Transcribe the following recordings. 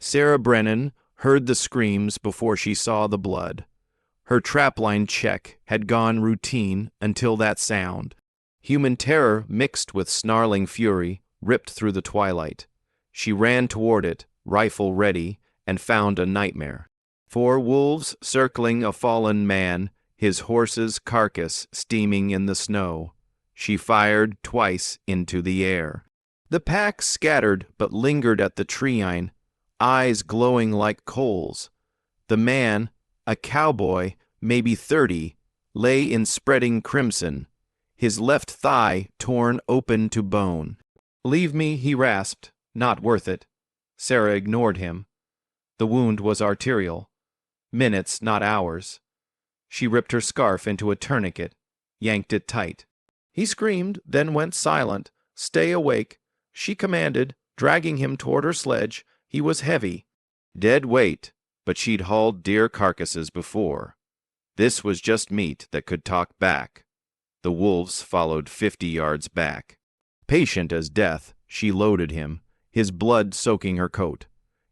Sarah Brennan heard the screams before she saw the blood. Her trapline check had gone routine until that sound. Human terror mixed with snarling fury ripped through the twilight. She ran toward it, rifle ready, and found a nightmare. 4 wolves circling a fallen man, his horse's carcass steaming in the snow. She fired twice into the air. The pack scattered but lingered at the treine, eyes glowing like coals. The man, a cowboy, maybe 30, lay in spreading crimson, his left thigh torn open to bone. "Leave me," he rasped. "Not worth it." Sarah ignored him. The wound was arterial. Minutes, not hours. She ripped her scarf into a tourniquet, yanked it tight. He screamed, then went silent. "Stay awake," she commanded, dragging him toward her sledge. He was heavy. Dead weight, but she'd hauled deer carcasses before. This was just meat that could talk back. The wolves followed 50 yards back. Patient as death, she loaded him, his blood soaking her coat.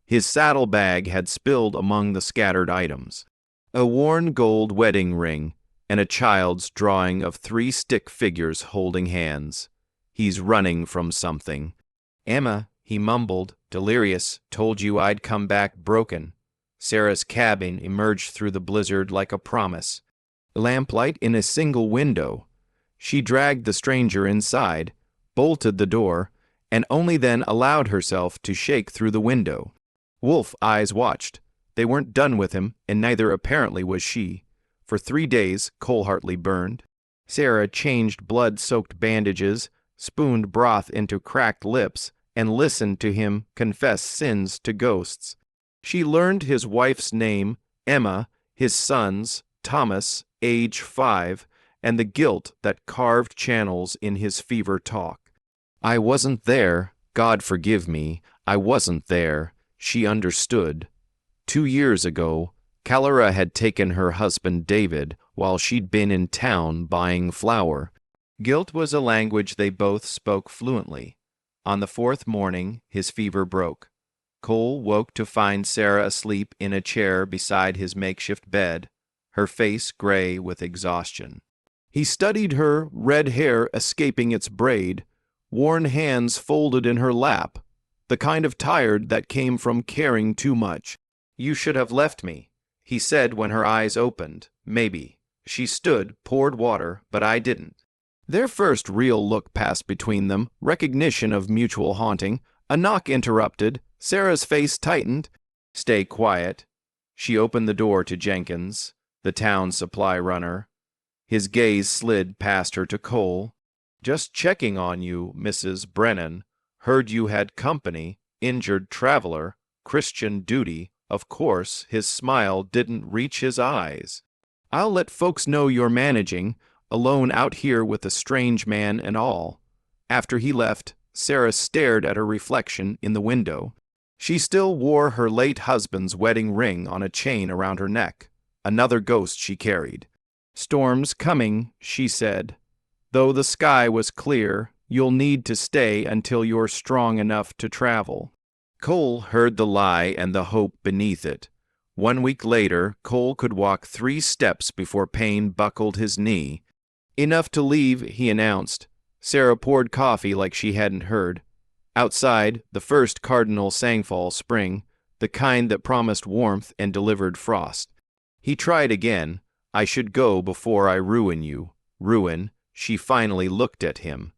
His saddlebag had spilled among the scattered items. A worn gold wedding ring, and a child's drawing of 3 stick figures holding hands. He's running from something. "Emma," he mumbled, delirious, "told you I'd come back broken." Sarah's cabin emerged through the blizzard like a promise. Lamplight in a single window. She dragged the stranger inside, bolted the door, and only then allowed herself to shake through the window. Wolf eyes watched. They weren't done with him, and neither apparently was she. For 3 days, Cole-Hartley burned. Sarah changed blood-soaked bandages, spooned broth into cracked lips, and listened to him confess sins to ghosts. She learned his wife's name, Emma, his son's, Thomas, age 5, and the guilt that carved channels in his fever talk. "I wasn't there, God forgive me, I wasn't there," she understood. 2 years ago, Calera had taken her husband David while she'd been in town buying flour. Guilt was a language they both spoke fluently. On the 4th morning, his fever broke. Cole woke to find Sarah asleep in a chair beside his makeshift bed, her face gray with exhaustion. He studied her red hair escaping its braid, worn hands folded in her lap, the kind of tired that came from caring too much. "You should have left me," he said when her eyes opened. "Maybe." She stood, poured water, but I didn't. Their first real look passed between them, recognition of mutual haunting. A knock interrupted. Sarah's face tightened. "Stay quiet." She opened the door to Jenkins, the town supply runner. His gaze slid past her to Cole. "Just checking on you, Mrs. Brennan. Heard you had company, injured traveler, Christian duty." Of course, his smile didn't reach his eyes. "I'll let folks know you're managing, alone out here with a strange man and all." After he left, Sarah stared at her reflection in the window. She still wore her late husband's wedding ring on a chain around her neck, another ghost she carried. "Storm's coming," she said. "Though the sky was clear, you'll need to stay until you're strong enough to travel." Cole heard the lie and the hope beneath it. 1 week later, Cole could walk 3 steps before pain buckled his knee. "Enough to leave," he announced. Sarah poured coffee like she hadn't heard. Outside, the first cardinal sangfall spring, the kind that promised warmth and delivered frost. He tried again. "I should go before I ruin you." Ruin. She finally looked at him.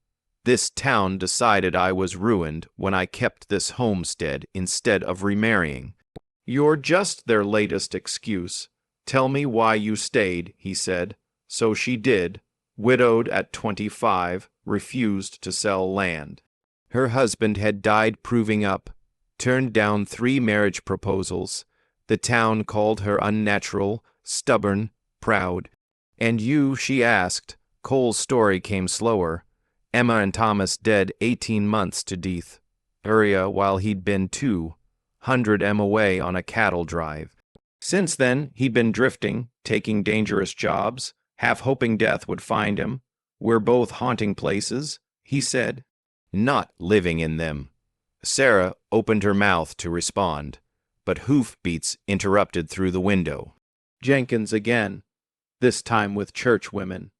"This town decided I was ruined when I kept this homestead instead of remarrying." "You're just their latest excuse. Tell me why you stayed," he said. So she did. Widowed at 25, refused to sell land. Her husband had died proving up, turned down 3 marriage proposals. The town called her unnatural, stubborn, proud. "And you?" she asked. Cole's story came slower. Emma and Thomas dead 18 months to death. Uriah while he'd been 200 M away on a cattle drive. Since then, he'd been drifting, taking dangerous jobs, half hoping death would find him. "We're both haunting places," he said. "Not living in them." Sarah opened her mouth to respond. but hoofbeats interrupted through the window. Jenkins again, this time with church women.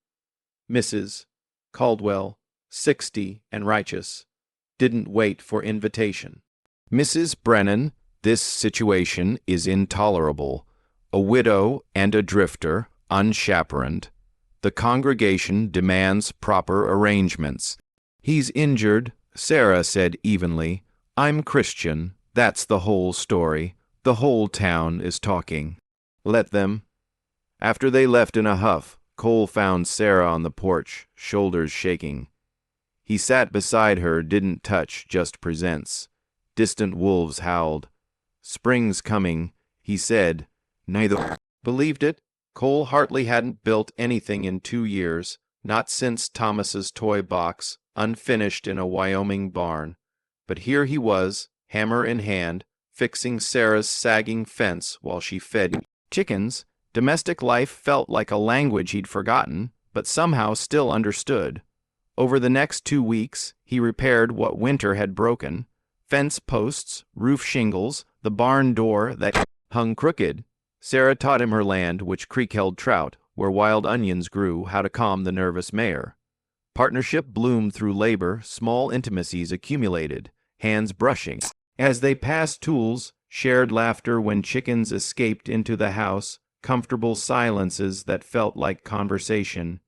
Mrs. Caldwell, 60 and righteous, didn't wait for invitation. Mrs. Brennan, this situation is intolerable. A widow and a drifter, unchaperoned. The congregation demands proper arrangements. He's injured, Sarah said evenly. I'm Christian. That's the whole story. The whole town is talking. Let them. After they left in a huff, Cole found Sarah on the porch, shoulders shaking. He sat beside her, didn't touch, just presents. Distant wolves howled. Spring's coming, he said. Neither believed it. Cole Hartley hadn't built anything in 2 years, not since Thomas's toy box, unfinished in a Wyoming barn. But here he was, hammer in hand, fixing Sarah's sagging fence while she fed chickens. Domestic life felt like a language he'd forgotten, but somehow still understood. Over the next 2 weeks, he repaired what winter had broken: fence posts, roof shingles, the barn door that hung crooked. Sarah taught him her land, which creek held trout, where wild onions grew, how to calm the nervous mare. Partnership bloomed through labor, small intimacies accumulated, hands brushing. As they passed tools, shared laughter when chickens escaped into the house, comfortable silences that felt like conversation.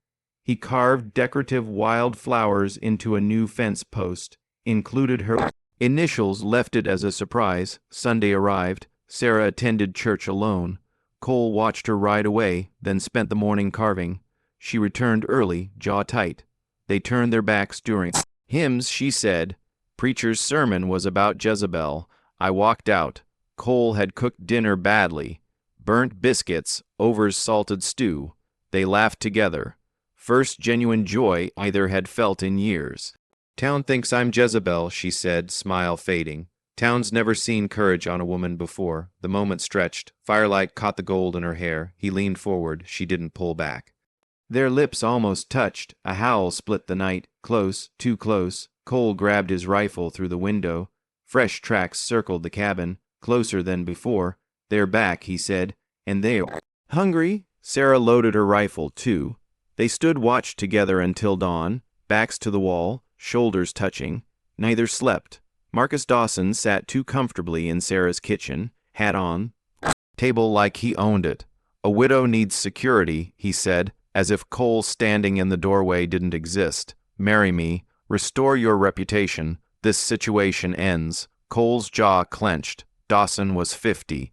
He carved decorative wild flowers into a new fence post, included her initials, left it as a surprise. Sunday arrived. Sarah attended church alone. Cole watched her ride away, then spent the morning carving. She returned early, jaw tight. They turned their backs during hymns, she said. Preacher's sermon was about Jezebel. I walked out. Cole had cooked dinner badly. Burnt biscuits, over salted stew. They laughed together. First genuine joy either had felt in years. Town thinks I'm Jezebel, she said, smile fading. Town's never seen courage on a woman before. The moment stretched. Firelight caught the gold in her hair. He leaned forward. She didn't pull back. Their lips almost touched. A howl split the night. Close, too close. Cole grabbed his rifle through the window. Fresh tracks circled the cabin, closer than before. They're back, he said, and they're hungry. Sarah loaded her rifle, too. They stood watch together until dawn, backs to the wall, shoulders touching. Neither slept. Marcus Dawson sat too comfortably in Sarah's kitchen, hat on, table like he owned it. A widow needs security, he said, as if Cole standing in the doorway didn't exist. Marry me. Restore your reputation. This situation ends. Cole's jaw clenched. Dawson was 50.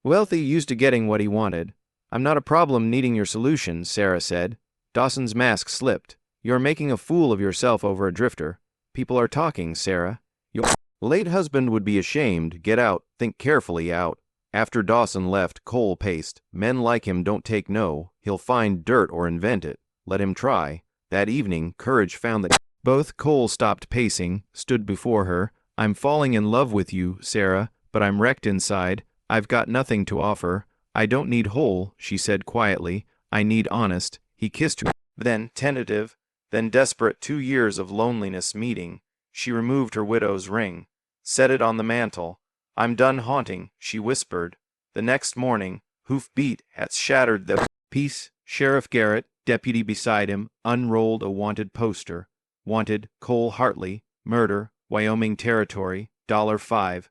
Wealthy, used to getting what he wanted. I'm not a problem needing your solution, Sarah said. Dawson's mask slipped. You're making a fool of yourself over a drifter. People are talking, Sarah. Your late husband would be ashamed. Get out. Think carefully out. After Dawson left, Cole paced. Men like him don't take no. He'll find dirt or invent it. Let him try. That evening, courage found that both. Cole stopped pacing, stood before her. I'm falling in love with you, Sarah, but I'm wrecked inside. I've got nothing to offer. I don't need whole, she said quietly. I need honest. He kissed her. Then tentative, then desperate. 2 years of loneliness meeting. She removed her widow's ring, set it on the mantel. I'm done haunting, she whispered. The next morning, hoofbeat had shattered the peace. Sheriff Garrett, deputy beside him, unrolled a wanted poster. Wanted, Cole Hartley, murder, Wyoming Territory, $500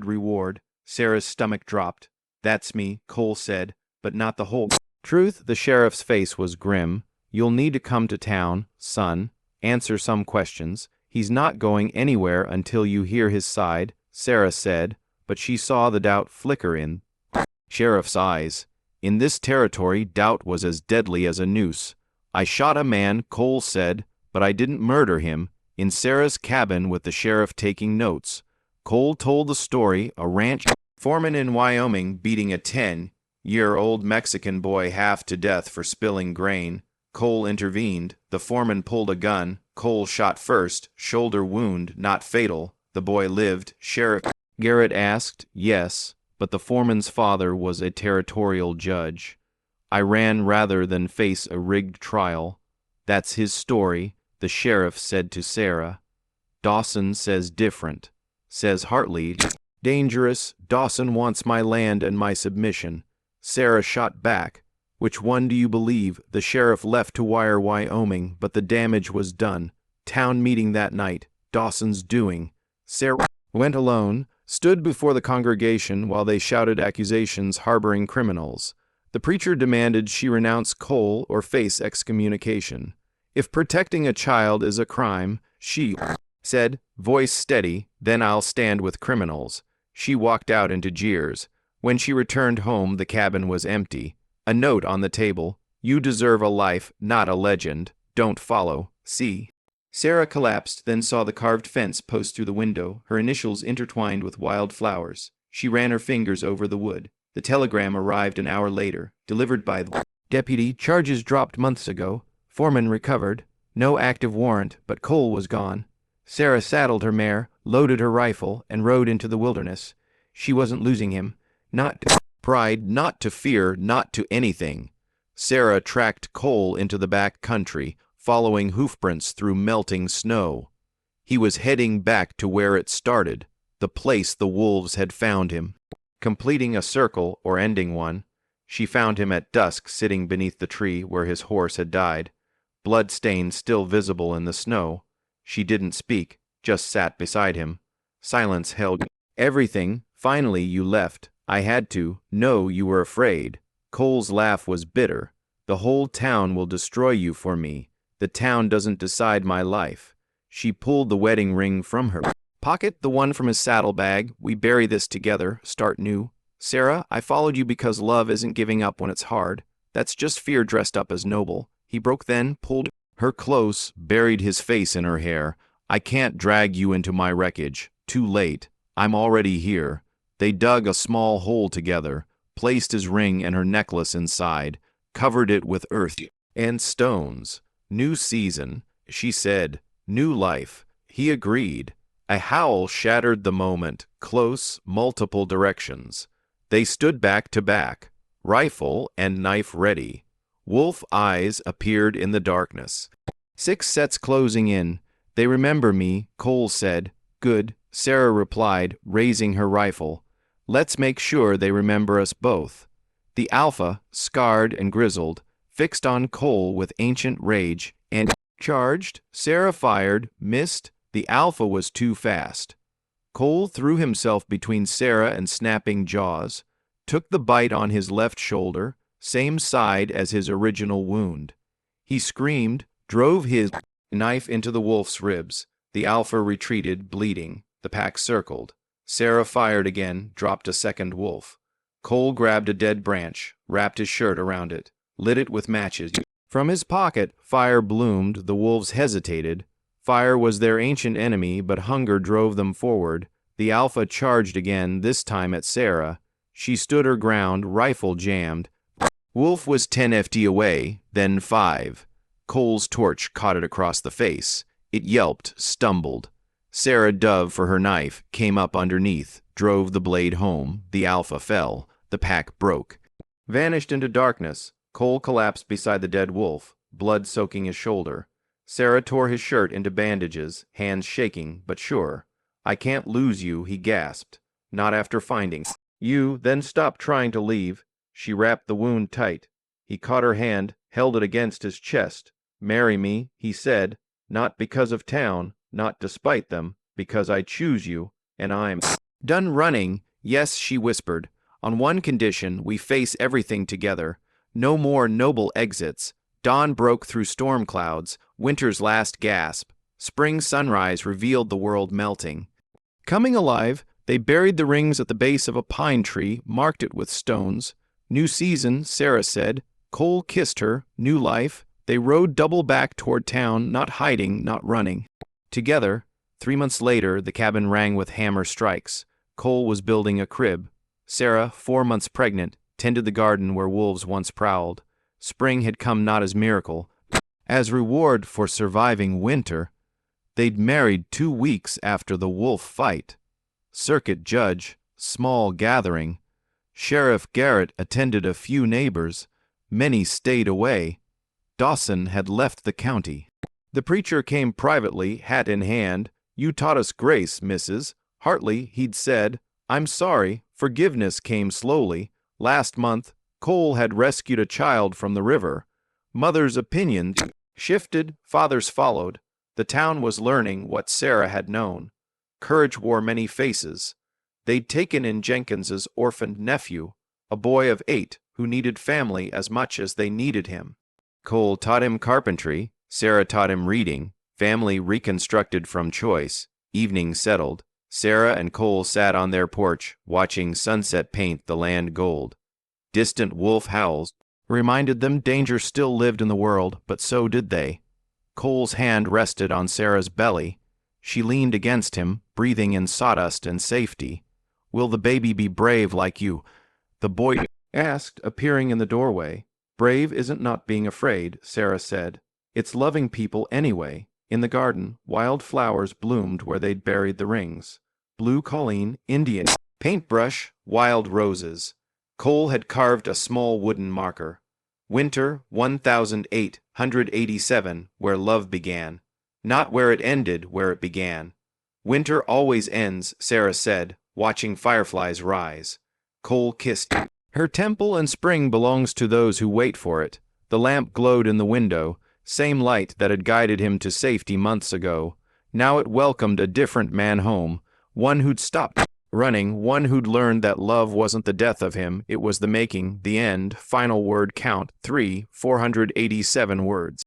reward. Sarah's stomach dropped. That's me, Cole said, but not the whole truth. The sheriff's face was grim. You'll need to come to town, son. Answer some questions. He's not going anywhere until you hear his side, Sarah said, but she saw the doubt flicker in sheriff's eyes. In this territory, doubt was as deadly as a noose. I shot a man, Cole said, but I didn't murder him. In Sarah's cabin with the sheriff taking notes. Cole told the story, a ranch foreman in Wyoming beating a 10-year-old Mexican boy half to death for spilling grain. Cole intervened. The foreman pulled a gun. Cole shot first, shoulder wound, not fatal. The boy lived. Sheriff Garrett asked, yes, but the foreman's father was a territorial judge. I ran rather than face a rigged trial. That's his story, the sheriff said to Sarah. Dawson says different. Says Hartley Dangerous. Dawson wants my land and my submission. Sarah shot back. Which one do you believe? The sheriff left to wire Wyoming, but the damage was done. Town meeting that night. Dawson's doing. Sarah went alone, stood before the congregation while they shouted accusations harboring criminals. The preacher demanded she renounce Cole or face excommunication. If protecting a child is a crime, she said, voice steady, then I'll stand with criminals. She walked out into jeers. When she returned home, the cabin was empty. A note on the table, you deserve a life, not a legend. Don't follow. See. Sarah collapsed, then saw the carved fence post through the window, her initials intertwined with wild flowers. She ran her fingers over the wood. The telegram arrived an hour later, delivered by the deputy. Charges dropped months ago. Foreman recovered. No active warrant, but Cole was gone. Sarah saddled her mare, loaded her rifle, and rode into the wilderness. She wasn't losing him. Not to pride, not to fear, not to anything. Sarah tracked Cole into the back country, following hoofprints through melting snow. He was heading back to where it started, the place the wolves had found him. Completing a circle, or ending one, she found him at dusk sitting beneath the tree where his horse had died, bloodstains still visible in the snow. She didn't speak, just sat beside him. Silence held everything. Finally you left. I had to. No, you were afraid. Cole's laugh was bitter. The whole town will destroy you for me. The town doesn't decide my life. She pulled the wedding ring from her pocket, the one from his saddlebag. We bury this together, start new. Sarah, I followed you because love isn't giving up when it's hard. That's just fear dressed up as noble. He broke then, pulled her close, buried his face in her hair. I can't drag you into my wreckage. Too late. I'm already here. They dug a small hole together, placed his ring and her necklace inside, covered it with earth and stones. New season, she said. New life. He agreed. A howl shattered the moment, close, multiple directions. They stood back to back, rifle and knife ready. Wolf eyes appeared in the darkness. 6 sets closing in. They remember me, Cole said. Good, Sarah replied, raising her rifle. Let's make sure they remember us both. The Alpha, scarred and grizzled, fixed on Cole with ancient rage, and charged. Sarah fired, missed. The Alpha was too fast. Cole threw himself between Sarah and snapping jaws, took the bite on his left shoulder, same side as his original wound. He screamed, drove his knife into the wolf's ribs. The Alpha retreated, bleeding. The pack circled. Sarah fired again, dropped a second wolf. Cole grabbed a dead branch, wrapped his shirt around it, lit it with matches. From his pocket, fire bloomed. The wolves hesitated. Fire was their ancient enemy, but hunger drove them forward. The Alpha charged again, this time at Sarah. She stood her ground, rifle jammed. Wolf was 10 FT away, then 5. Cole's torch caught it across the face. It yelped, stumbled. Sarah dove for her knife, came up underneath, drove the blade home. The Alpha fell. The pack broke. Vanished into darkness. Cole collapsed beside the dead wolf, blood soaking his shoulder. Sarah tore his shirt into bandages, hands shaking, but sure. I can't lose you, he gasped. Not after finding you, then stopped trying to leave. She wrapped the wound tight. He caught her hand, held it against his chest. Marry me, he said, not because of town, not despite them, because I choose you, and I'm done running. Yes, she whispered. On one condition, we face everything together. No more noble exits. Dawn broke through storm clouds, winter's last gasp. Spring sunrise revealed the world melting. Coming alive, they buried the rings at the base of a pine tree, marked it with stones. New season, Sarah said. Cole kissed her. New life. They rode double back toward town, not hiding, not running. Together, 3 months later, the cabin rang with hammer strikes. Cole was building a crib. Sarah, 4 months pregnant, tended the garden where wolves once prowled. Spring had come not as miracle. As reward for surviving winter, they'd married 2 weeks after the wolf fight. Circuit judge, small gathering. Sheriff Garrett attended a few neighbors. Many stayed away. Dawson had left the county. The preacher came privately, hat in hand. You taught us grace, Mrs. Hartley, he'd said. I'm sorry, forgiveness came slowly. Last month, Cole had rescued a child from the river. Mother's opinions shifted, father's followed. The town was learning what Sarah had known. Courage wore many faces. They'd taken in Jenkins's orphaned nephew, a boy of 8 who needed family as much as they needed him. Cole taught him carpentry, Sarah taught him reading, family reconstructed from choice, evening settled. Sarah and Cole sat on their porch, watching sunset paint the land gold. Distant wolf howls reminded them danger still lived in the world, but so did they. Cole's hand rested on Sarah's belly. She leaned against him, breathing in sawdust and safety. Will the baby be brave like you? The boy asked, appearing in the doorway. Brave isn't not being afraid, Sarah said. It's loving people anyway. In the garden, wild flowers bloomed where they'd buried the rings. Blue colleen, Indian paintbrush, wild roses. Cole had carved a small wooden marker. Winter 1887, where love began. Not where it ended, where it began. Winter always ends, Sarah said, watching fireflies rise. Cole kissed her temple, and spring belongs to those who wait for it. The lamp glowed in the window, same light that had guided him to safety months ago. Now it welcomed a different man home, one who'd stopped running, one who'd learned that love wasn't the death of him, it was the making, the end, final word count, 487 words.